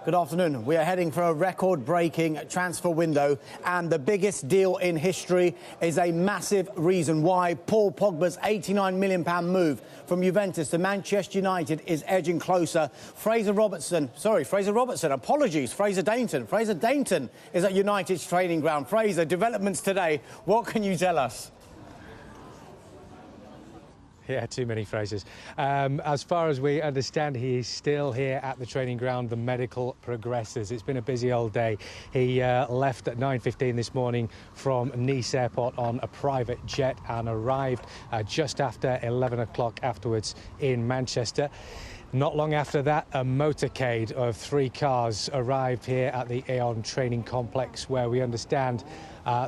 Good afternoon. We are heading for a record-breaking transfer window, and the biggest deal in history is a massive reason why Paul Pogba's £89 million move from Juventus to Manchester United is edging closer. Fraser Dainton is at United's training ground. Fraser, developments today. What can you tell us? Yeah, too many phrases. As far as we understand, he is still here at the training ground. The medical progresses. It's been a busy old day. He left at 9:15 this morning from Nice Airport on a private jet and arrived just after 11 o'clock afterwards in Manchester. Not long after that, a motorcade of 3 cars arrived here at the Aon training complex, where we understand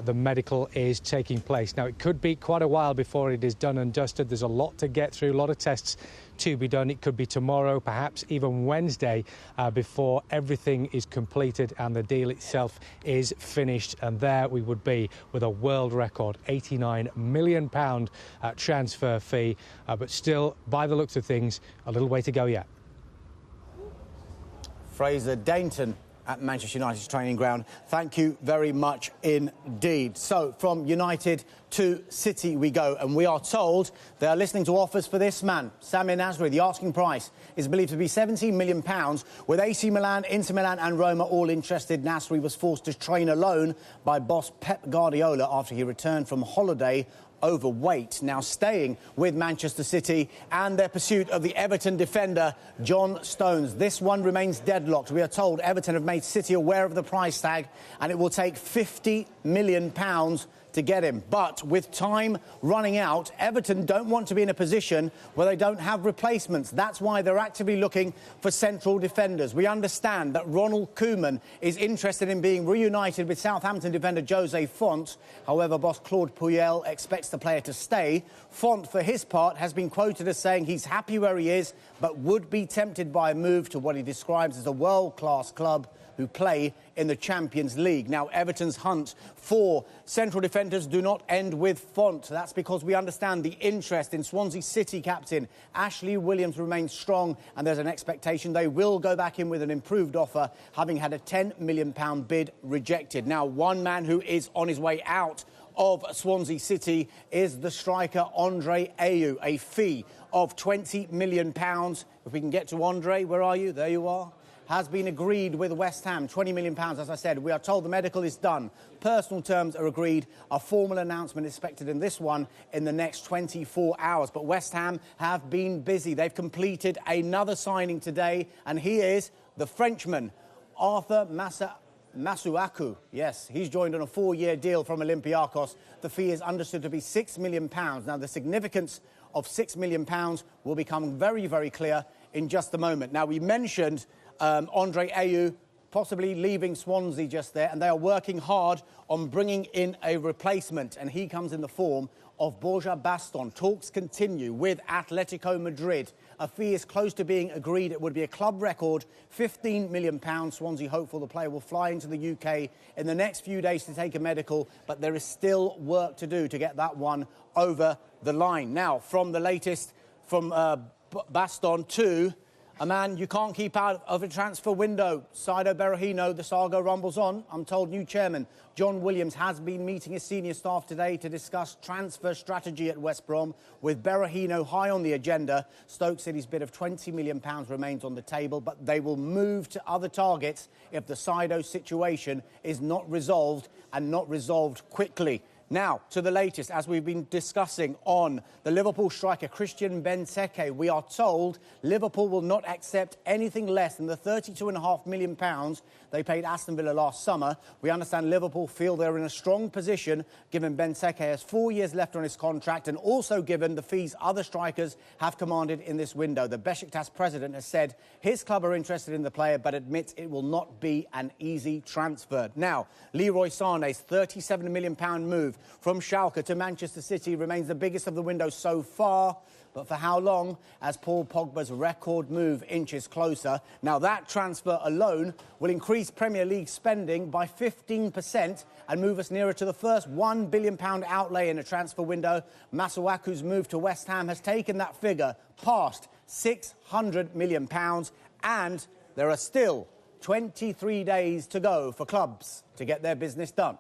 the medical is taking place. Now, it could be quite a while before it is done and dusted. There's a lot to get through, a lot of tests to be done. It could be tomorrow, perhaps even Wednesday, before everything is completed and the deal itself is finished. And there we would be with a world record £89 million transfer fee. But still, by the looks of things, a little way to go yet. Fraser Dainton at Manchester United's training ground. Thank you very much indeed. So, from United to City we go, and we are told they are listening to offers for this man, Samir Nasri. The asking price is believed to be £17 million, with AC Milan, Inter Milan and Roma all interested. Nasri was forced to train alone by boss Pep Guardiola after he returned from holiday overweight. Now staying with Manchester City and their pursuit of the Everton defender John Stones. This one remains deadlocked. We are told Everton have made City aware of the price tag, and it will take £50 million to get him. But with time running out, Everton don't want to be in a position where they don't have replacements. That's why they're actively looking for central defenders. We understand that Ronald Koeman is interested in being reunited with Southampton defender Jose Font. However, boss Claude Puel expects the player to stay. Font, for his part, has been quoted as saying he's happy where he is, but would be tempted by a move to what he describes as a world-class club who play in the Champions League. Now, Everton's hunt for central defenders do not end with Font. That's because we understand the interest in Swansea City captain Ashley Williams remains strong, and there's an expectation they will go back in with an improved offer, having had a £10 million bid rejected. Now, one man who is on his way out of Swansea City is the striker Andre Ayew, a fee of £20 million. If we can get to Andre, where are you? There you are. Has been agreed with West Ham, £20 million, as I said. We are told the medical is done. Personal terms are agreed. A formal announcement is expected in this one in the next 24 hours. But West Ham have been busy. They've completed another signing today, and he is the Frenchman, Arthur Masuaku. Yes, he's joined on a 4-year deal from Olympiacos. The fee is understood to be £6 million. Now, the significance of £6 million will become very, very clear in just a moment. Now, we mentioned Andre Ayew possibly leaving Swansea just there, and they are working hard on bringing in a replacement, and he comes in the form of Borja Baston. Talks continue with Atletico Madrid. A fee is close to being agreed. It would be a club record, £15 million. Swansea hopeful the player will fly into the UK in the next few days to take a medical, but there is still work to do to get that one over the line. Now, from the latest from Baston to a man you can't keep out of a transfer window, Saido Berahino. The saga rumbles on. I'm told new chairman John Williams has been meeting his senior staff today to discuss transfer strategy at West Brom, with Berahino high on the agenda. Stoke City's bid of £20 million remains on the table, but they will move to other targets if the Saido situation is not resolved, and not resolved quickly. Now, to the latest, as we've been discussing on the Liverpool striker Christian Benteke, we are told Liverpool will not accept anything less than the £32.5 million they paid Aston Villa last summer. We understand Liverpool feel they're in a strong position, given Benteke has 4 years left on his contract, and also given the fees other strikers have commanded in this window. The Besiktas president has said his club are interested in the player, but admits it will not be an easy transfer. Now, Leroy Sané's £37 million move from Schalke to Manchester City remains the biggest of the window so far. But for how long, as Paul Pogba's record move inches closer? Now, that transfer alone will increase Premier League spending by 15% and move us nearer to the first £1 billion outlay in a transfer window. Masuaku's move to West Ham has taken that figure past £600 million, and there are still 23 days to go for clubs to get their business done.